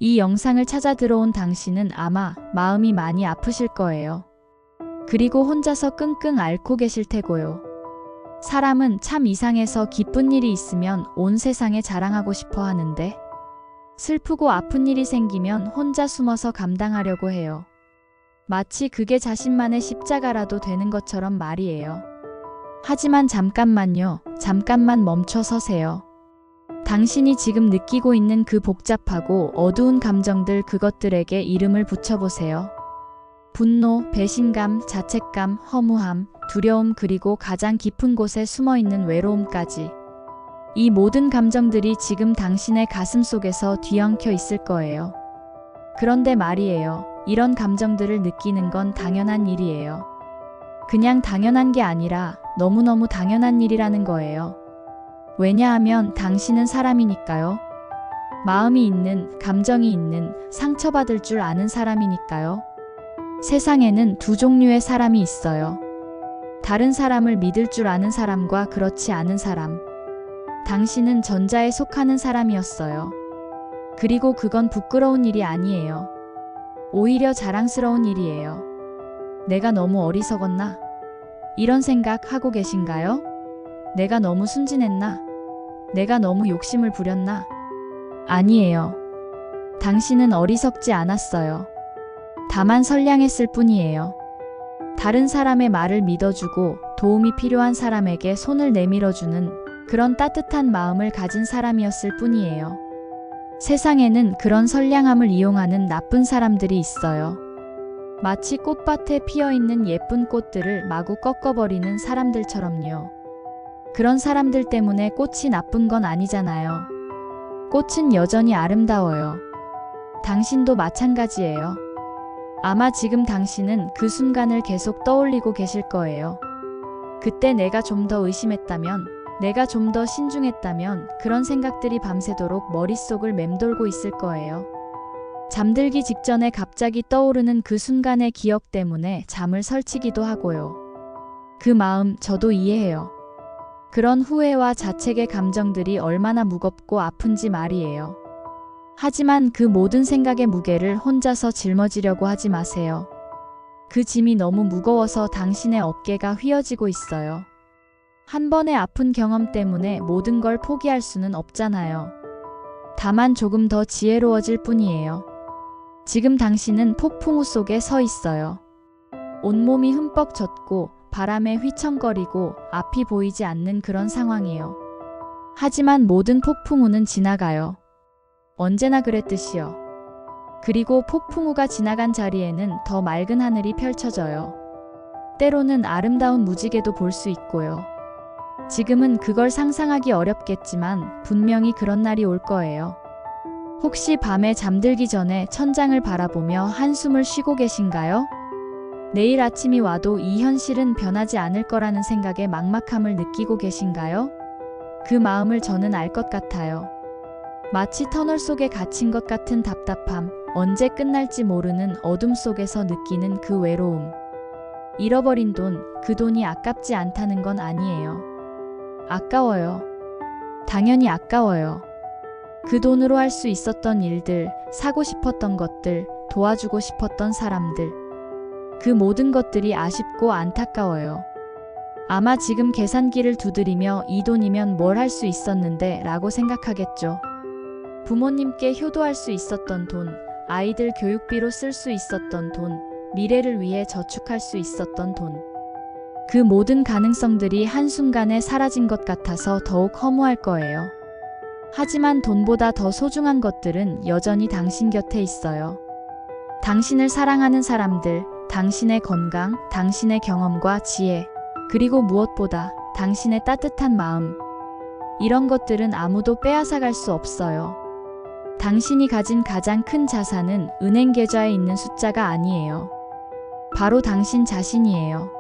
이 영상을 찾아 들어온 당신은 아마 마음이 많이 아프실 거예요. 그리고 혼자서 끙끙 앓고 계실 테고요. 사람은 참 이상해서 기쁜 일이 있으면 온 세상에 자랑하고 싶어 하는데 슬프고 아픈 일이 생기면 혼자 숨어서 감당하려고 해요. 마치 그게 자신만의 십자가라도 되는 것처럼 말이에요. 하지만 잠깐만요. 잠깐만 멈춰 서세요. 당신이 지금 느끼고 있는 그 복잡하고 어두운 감정들, 그것들에게 이름을 붙여보세요. 분노, 배신감, 자책감, 허무함, 두려움, 그리고 가장 깊은 곳에 숨어있는 외로움까지. 이 모든 감정들이 지금 당신의 가슴 속에서 뒤엉켜 있을 거예요. 그런데 말이에요. 이런 감정들을 느끼는 건 당연한 일이에요. 그냥 당연한 게 아니라 너무너무 당연한 일이라는 거예요. 왜냐하면 당신은 사람이니까요. 마음이 있는, 감정이 있는, 상처받을 줄 아는 사람이니까요. 세상에는 두 종류의 사람이 있어요. 다른 사람을 믿을 줄 아는 사람과 그렇지 않은 사람. 당신은 전자에 속하는 사람이었어요. 그리고 그건 부끄러운 일이 아니에요. 오히려 자랑스러운 일이에요. 내가 너무 어리석었나? 이런 생각 하고 계신가요? 내가 너무 순진했나? 내가 너무 욕심을 부렸나? 아니에요. 당신은 어리석지 않았어요. 다만 선량했을 뿐이에요. 다른 사람의 말을 믿어주고 도움이 필요한 사람에게 손을 내밀어주는 그런 따뜻한 마음을 가진 사람이었을 뿐이에요. 세상에는 그런 선량함을 이용하는 나쁜 사람들이 있어요. 마치 꽃밭에 피어있는 예쁜 꽃들을 마구 꺾어버리는 사람들처럼요. 그런 사람들 때문에 꽃이 나쁜 건 아니잖아요. 꽃은 여전히 아름다워요. 당신도 마찬가지예요. 아마 지금 당신은 그 순간을 계속 떠올리고 계실 거예요. 그때 내가 좀 더 의심했다면, 내가 좀 더 신중했다면, 그런 생각들이 밤새도록 머릿속을 맴돌고 있을 거예요. 잠들기 직전에 갑자기 떠오르는 그 순간의 기억 때문에 잠을 설치기도 하고요. 그 마음 저도 이해해요. 그런 후회와 자책의 감정들이 얼마나 무겁고 아픈지 말이에요. 하지만 그 모든 생각의 무게를 혼자서 짊어지려고 하지 마세요. 그 짐이 너무 무거워서 당신의 어깨가 휘어지고 있어요. 한 번의 아픈 경험 때문에 모든 걸 포기할 수는 없잖아요. 다만 조금 더 지혜로워질 뿐이에요. 지금 당신은 폭풍우 속에 서 있어요. 온몸이 흠뻑 젖고 바람에 휘청거리고 앞이 보이지 않는 그런 상황이에요. 하지만 모든 폭풍우는 지나가요. 언제나 그랬듯이요. 그리고 폭풍우가 지나간 자리에는 더 맑은 하늘이 펼쳐져요. 때로는 아름다운 무지개도 볼 수 있고요. 지금은 그걸 상상하기 어렵겠지만 분명히 그런 날이 올 거예요. 혹시 밤에 잠들기 전에 천장을 바라보며 한숨을 쉬고 계신가요? 내일 아침이 와도 이 현실은 변하지 않을 거라는 생각에 막막함을 느끼고 계신가요? 그 마음을 저는 알 것 같아요. 마치 터널 속에 갇힌 것 같은 답답함, 언제 끝날지 모르는 어둠 속에서 느끼는 그 외로움. 잃어버린 돈, 그 돈이 아깝지 않다는 건 아니에요. 아까워요. 당연히 아까워요. 그 돈으로 할 수 있었던 일들, 사고 싶었던 것들, 도와주고 싶었던 사람들. 그 모든 것들이 아쉽고 안타까워요. 아마 지금 계산기를 두드리며 이 돈이면 뭘 할 수 있었는데 라고 생각하겠죠. 부모님께 효도할 수 있었던 돈, 아이들 교육비로 쓸 수 있었던 돈, 미래를 위해 저축할 수 있었던 돈. 그 모든 가능성들이 한순간에 사라진 것 같아서 더욱 허무할 거예요. 하지만 돈보다 더 소중한 것들은 여전히 당신 곁에 있어요. 당신을 사랑하는 사람들, 당신의 건강, 당신의 경험과 지혜, 그리고 무엇보다 당신의 따뜻한 마음. 이런 것들은 아무도 빼앗아갈 수 없어요. 당신이 가진 가장 큰 자산은 은행 계좌에 있는 숫자가 아니에요. 바로 당신 자신이에요.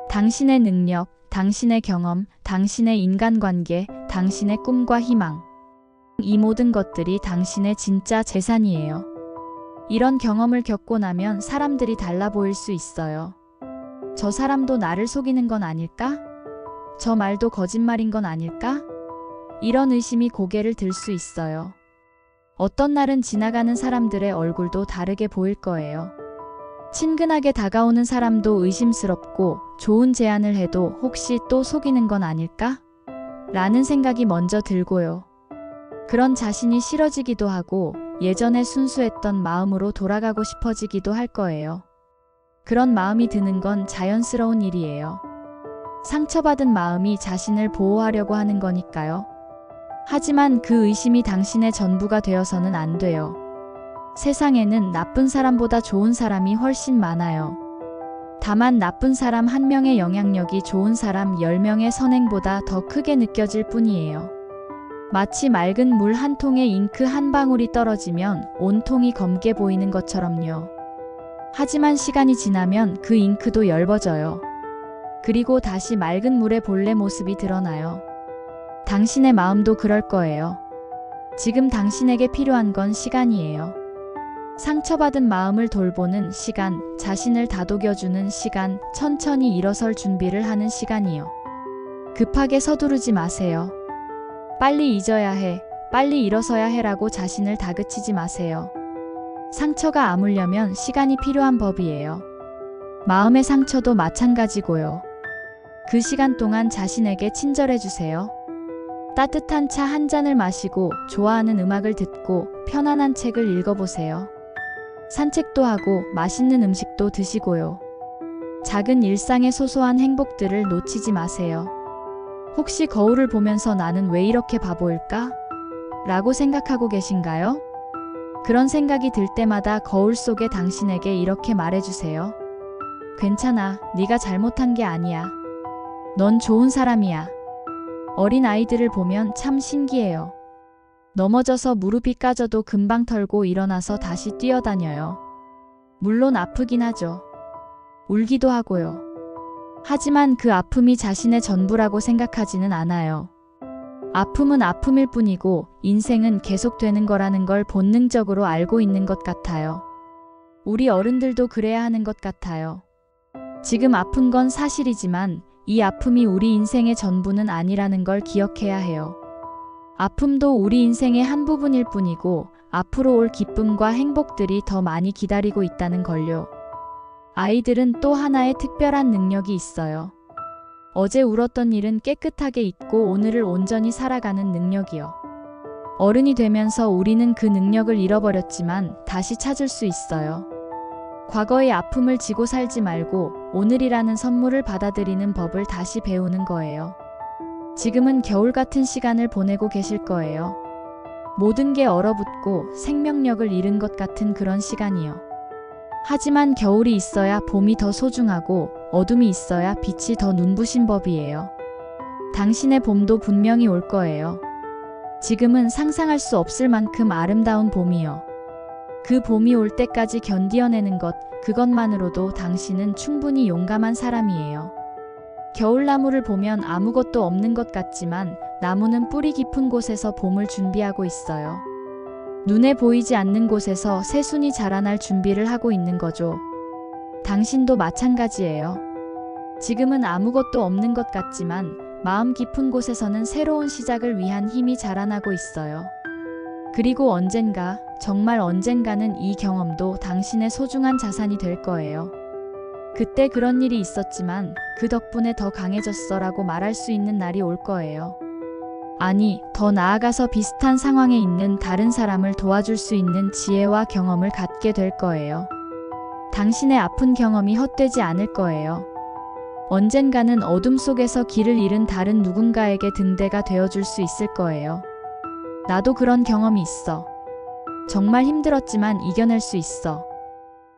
당신의 능력, 당신의 경험, 당신의 인간관계, 당신의 꿈과 희망. 이 모든 것들이 당신의 진짜 재산이에요. 이런 경험을 겪고 나면 사람들이 달라 보일 수 있어요. 저 사람도 나를 속이는 건 아닐까? 저 말도 거짓말인 건 아닐까? 이런 의심이 고개를 들 수 있어요. 어떤 날은 지나가는 사람들의 얼굴도 다르게 보일 거예요. 친근하게 다가오는 사람도 의심스럽고 좋은 제안을 해도 혹시 또 속이는 건 아닐까? 라는 생각이 먼저 들고요. 그런 자신이 싫어지기도 하고 예전에 순수했던 마음으로 돌아가고 싶어지기도 할 거예요. 그런 마음이 드는 건 자연스러운 일이에요. 상처받은 마음이 자신을 보호하려고 하는 거니까요. 하지만 그 의심이 당신의 전부가 되어서는 안 돼요. 세상에는 나쁜 사람보다 좋은 사람이 훨씬 많아요. 다만 나쁜 사람 한 명의 영향력이 좋은 사람 10명의 선행보다 더 크게 느껴질 뿐이에요. 마치 맑은 물 한 통에 잉크 한 방울이 떨어지면 온 통이 검게 보이는 것처럼요. 하지만 시간이 지나면 그 잉크도 엷어져요. 그리고 다시 맑은 물의 본래 모습이 드러나요. 당신의 마음도 그럴 거예요. 지금 당신에게 필요한 건 시간이에요. 상처받은 마음을 돌보는 시간, 자신을 다독여주는 시간, 천천히 일어설 준비를 하는 시간이요. 급하게 서두르지 마세요. 빨리 잊어야 해, 빨리 일어서야 해라고 자신을 다그치지 마세요. 상처가 아물려면 시간이 필요한 법이에요. 마음의 상처도 마찬가지고요. 그 시간 동안 자신에게 친절해 주세요. 따뜻한 차 한 잔을 마시고 좋아하는 음악을 듣고 편안한 책을 읽어보세요. 산책도 하고 맛있는 음식도 드시고요. 작은 일상의 소소한 행복들을 놓치지 마세요. 혹시 거울을 보면서 나는 왜 이렇게 바보일까? 라고 생각하고 계신가요? 그런 생각이 들 때마다 거울 속에 당신에게 이렇게 말해주세요. 괜찮아, 네가 잘못한 게 아니야. 넌 좋은 사람이야. 어린 아이들을 보면 참 신기해요. 넘어져서 무릎이 까져도 금방 털고 일어나서 다시 뛰어다녀요. 물론 아프긴 하죠. 울기도 하고요. 하지만 그 아픔이 자신의 전부라고 생각하지는 않아요. 아픔은 아픔일 뿐이고 인생은 계속되는 거라는 걸 본능적으로 알고 있는 것 같아요. 우리 어른들도 그래야 하는 것 같아요. 지금 아픈 건 사실이지만 이 아픔이 우리 인생의 전부는 아니라는 걸 기억해야 해요. 아픔도 우리 인생의 한 부분일 뿐이고 앞으로 올 기쁨과 행복들이 더 많이 기다리고 있다는 걸요. 아이들은 또 하나의 특별한 능력이 있어요. 어제 울었던 일은 깨끗하게 잊고 오늘을 온전히 살아가는 능력이요. 어른이 되면서 우리는 그 능력을 잃어버렸지만 다시 찾을 수 있어요. 과거의 아픔을 지고 살지 말고 오늘이라는 선물을 받아들이는 법을 다시 배우는 거예요. 지금은 겨울 같은 시간을 보내고 계실 거예요. 모든 게 얼어붙고 생명력을 잃은 것 같은 그런 시간이요. 하지만 겨울이 있어야 봄이 더 소중하고 어둠이 있어야 빛이 더 눈부신 법이에요. 당신의 봄도 분명히 올 거예요. 지금은 상상할 수 없을 만큼 아름다운 봄이요. 그 봄이 올 때까지 견디어내는 것, 그것만으로도 당신은 충분히 용감한 사람이에요. 겨울나무를 보면 아무것도 없는 것 같지만 나무는 뿌리 깊은 곳에서 봄을 준비하고 있어요. 눈에 보이지 않는 곳에서 새순이 자라날 준비를 하고 있는 거죠. 당신도 마찬가지예요. 지금은 아무것도 없는 것 같지만 마음 깊은 곳에서는 새로운 시작을 위한 힘이 자라나고 있어요. 그리고 언젠가, 정말 언젠가는 이 경험도 당신의 소중한 자산이 될 거예요. 그때 그런 일이 있었지만 그 덕분에 더 강해졌어 라고 말할 수 있는 날이 올 거예요. 아니, 더 나아가서 비슷한 상황에 있는 다른 사람을 도와줄 수 있는 지혜와 경험을 갖게 될 거예요. 당신의 아픈 경험이 헛되지 않을 거예요. 언젠가는 어둠 속에서 길을 잃은 다른 누군가에게 등대가 되어줄 수 있을 거예요. 나도 그런 경험이 있어. 정말 힘들었지만 이겨낼 수 있어.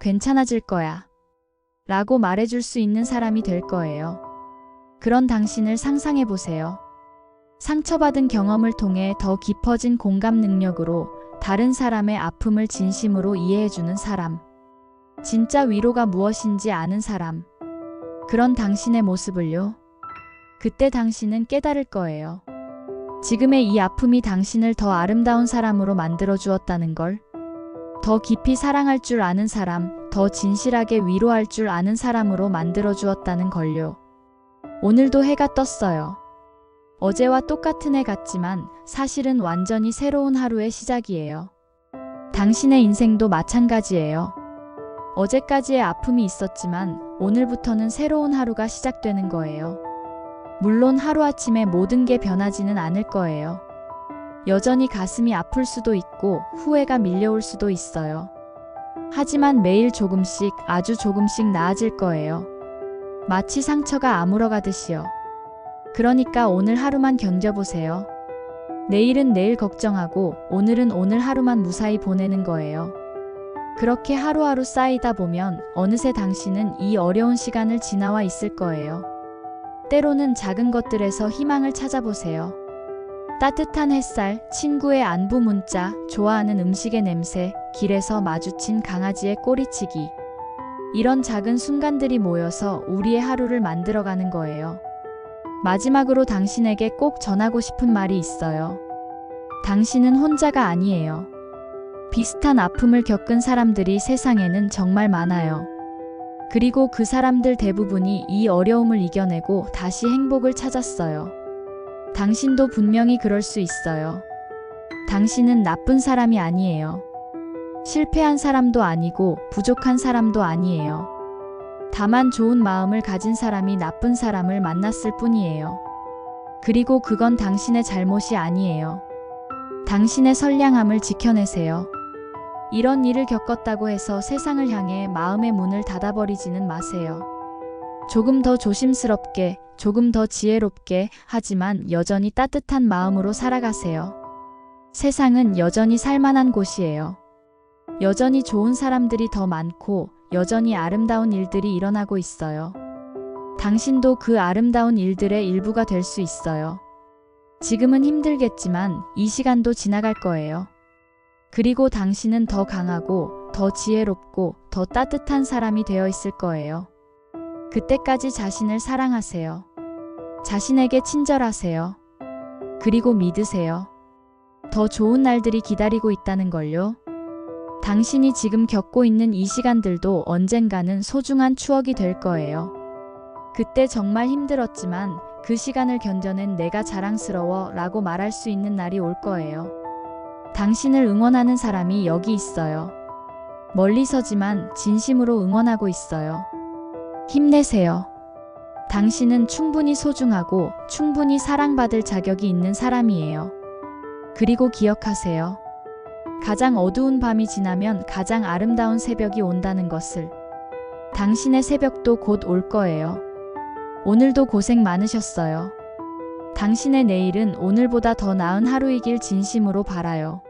괜찮아질 거야. 라고 말해줄 수 있는 사람이 될 거예요. 그런 당신을 상상해 보세요. 상처받은 경험을 통해 더 깊어진 공감 능력으로 다른 사람의 아픔을 진심으로 이해해주는 사람. 진짜 위로가 무엇인지 아는 사람. 그런 당신의 모습을요. 그때 당신은 깨달을 거예요. 지금의 이 아픔이 당신을 더 아름다운 사람으로 만들어 주었다는 걸. 더 깊이 사랑할 줄 아는 사람, 더 진실하게 위로할 줄 아는 사람으로 만들어 주었다는 걸요. 오늘도 해가 떴어요. 어제와 똑같은 해 같지만 사실은 완전히 새로운 하루의 시작이에요. 당신의 인생도 마찬가지예요. 어제까지의 아픔이 있었지만 오늘부터는 새로운 하루가 시작되는 거예요. 물론 하루아침에 모든 게 변하지는 않을 거예요. 여전히 가슴이 아플 수도 있고 후회가 밀려올 수도 있어요. 하지만 매일 조금씩, 아주 조금씩 나아질 거예요. 마치 상처가 아물어가듯이요. 그러니까 오늘 하루만 견뎌보세요. 내일은 내일 걱정하고 오늘은 오늘 하루만 무사히 보내는 거예요. 그렇게 하루하루 쌓이다 보면 어느새 당신은 이 어려운 시간을 지나와 있을 거예요. 때로는 작은 것들에서 희망을 찾아보세요. 따뜻한 햇살, 친구의 안부 문자, 좋아하는 음식의 냄새, 길에서 마주친 강아지의 꼬리치기. 이런 작은 순간들이 모여서 우리의 하루를 만들어가는 거예요. 마지막으로 당신에게 꼭 전하고 싶은 말이 있어요. 당신은 혼자가 아니에요. 비슷한 아픔을 겪은 사람들이 세상에는 정말 많아요. 그리고 그 사람들 대부분이 이 어려움을 이겨내고 다시 행복을 찾았어요. 당신도 분명히 그럴 수 있어요. 당신은 나쁜 사람이 아니에요. 실패한 사람도 아니고 부족한 사람도 아니에요. 다만 좋은 마음을 가진 사람이 나쁜 사람을 만났을 뿐이에요. 그리고 그건 당신의 잘못이 아니에요. 당신의 선량함을 지켜내세요. 이런 일을 겪었다고 해서 세상을 향해 마음의 문을 닫아버리지는 마세요. 조금 더 조심스럽게, 조금 더 지혜롭게, 하지만 여전히 따뜻한 마음으로 살아가세요. 세상은 여전히 살만한 곳이에요. 여전히 좋은 사람들이 더 많고 여전히 아름다운 일들이 일어나고 있어요. 당신도 그 아름다운 일들의 일부가 될 수 있어요. 지금은 힘들겠지만 이 시간도 지나갈 거예요. 그리고 당신은 더 강하고 더 지혜롭고 더 따뜻한 사람이 되어 있을 거예요. 그때까지 자신을 사랑하세요. 자신에게 친절하세요. 그리고 믿으세요. 더 좋은 날들이 기다리고 있다는 걸요. 당신이 지금 겪고 있는 이 시간들도 언젠가는 소중한 추억이 될 거예요. 그때 정말 힘들었지만 그 시간을 견뎌낸 내가 자랑스러워 라고 말할 수 있는 날이 올 거예요. 당신을 응원하는 사람이 여기 있어요. 멀리서지만 진심으로 응원하고 있어요. 힘내세요. 당신은 충분히 소중하고 충분히 사랑받을 자격이 있는 사람이에요. 그리고 기억하세요. 가장 어두운 밤이 지나면 가장 아름다운 새벽이 온다는 것을. 당신의 새벽도 곧 올 거예요. 오늘도 고생 많으셨어요. 당신의 내일은 오늘보다 더 나은 하루이길 진심으로 바라요.